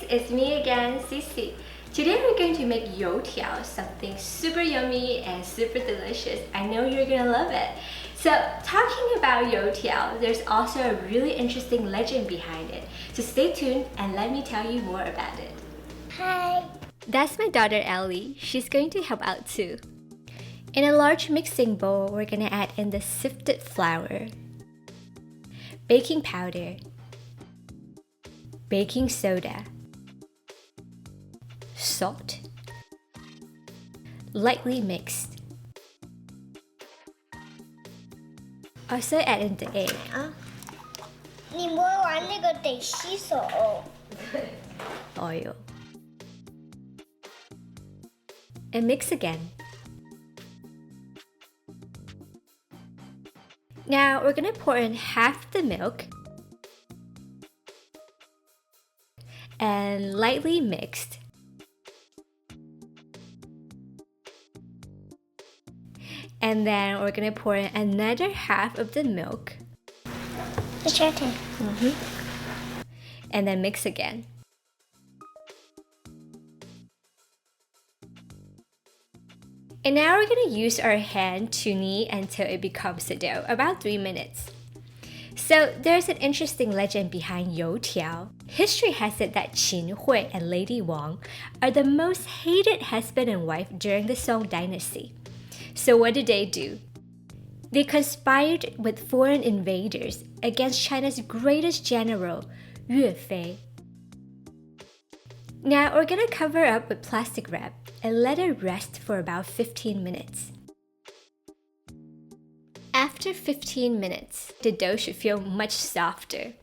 it's me again, CiCi. Today we're going to make Youtiao, something super yummy and super delicious. I know you're gonna love it. So talking about Youtiao, there's also a really interesting legend behind it. So stay tuned and let me tell you more about it. Hi. That's my daughter Ellie. She's going to help out too. In a large mixing bowl, we're gonna add in the sifted flour, baking powder, baking soda, salt, lightly mixed. Also add in the egg. 你摸完那个得洗手。Oil. And mix again. Now we're gonna pour in half the milk and lightly mixed. And then we're gonna pour in another half of the milk. It's your turn. And then mix again. And now we're gonna use our hand to knead until it becomes a dough, about 3 minutes. So there's an interesting legend behind Youtiao. History has it that Qin Hui and Lady Wang are the most hated husband and wife during the Song Dynasty. So what did they do? They conspired with foreign invaders against China's greatest general, Yue Fei. Now we're gonna cover up with plastic wrap and let it rest for about 15 minutes. After 15 minutes, the dough should feel much softer.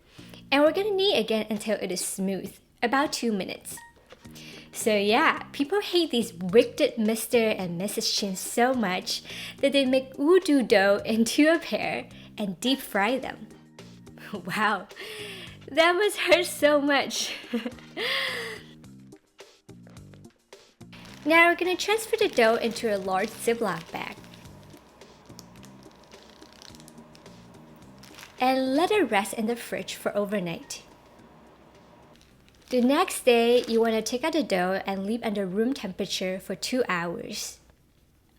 And we're gonna knead again until it is smooth, about 2 minutes. So yeah, people hate these wicked Mr. and Mrs. Chin so much that they make voodoo dough into a pair and deep fry them. Wow, that must hurt so much. Now we're gonna transfer the dough into a large Ziploc bag. And let it rest in the fridge for overnight. The next day, you want to take out the dough and leave under room temperature for 2 hours.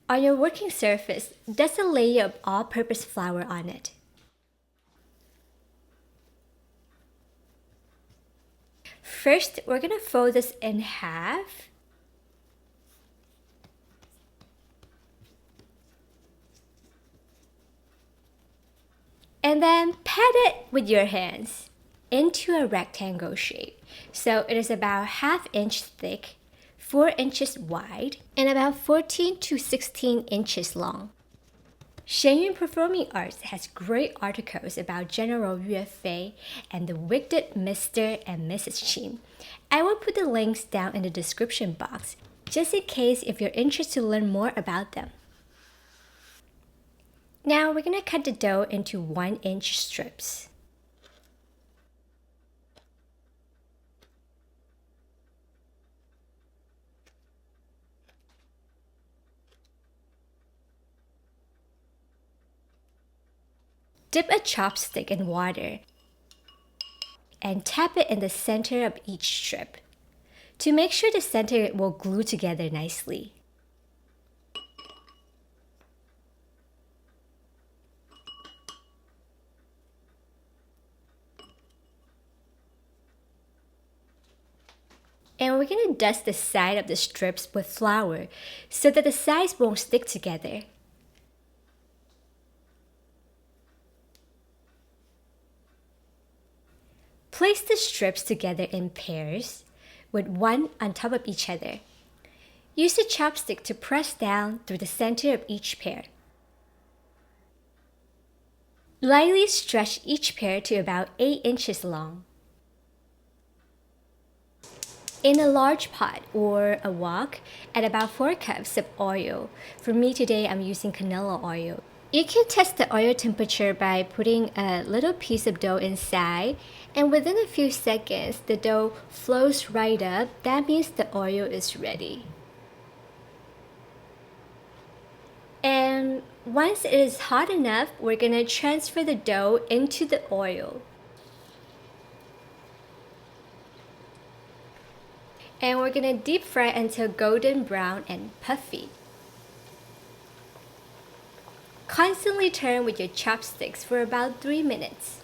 On your working surface, dust a layer of all-purpose flour on it. First, we're going to fold this in half. And then pat it with your hands into a rectangle shape. So it is about 1/2 inch thick, 4 inches wide, and about 14 to 16 inches long. Shenyun Performing Arts has great articles about General Yue Fei and the wicked Mr. and Mrs. Qin. I will put the links down in the description box, just in case if you're interested to learn more about them. Now we're gonna cut the dough into 1-inch strips. Dip a chopstick in water and tap it in the center of each strip to make sure the center will glue together nicely. And we're gonna dust the side of the strips with flour so that the sides won't stick together. Place the strips together in pairs, with one on top of each other. Use the chopstick to press down through the center of each pair. Lightly stretch each pair to about 8 inches long. In a large pot or a wok, add about 4 cups of oil. For me today, I'm using canola oil. You can test the oil temperature by putting a little piece of dough inside, and within a few seconds, the dough flows right up. That means the oil is ready. And once it is hot enough, we're gonna transfer the dough into the oil. And we're gonna deep fry until golden brown and puffy. Constantly turn with your chopsticks for about 3 minutes.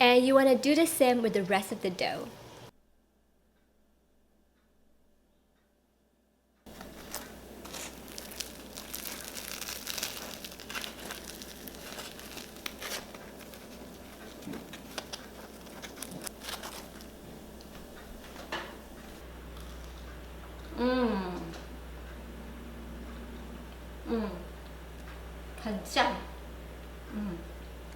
And you want to do the same with the rest of the dough. 간장.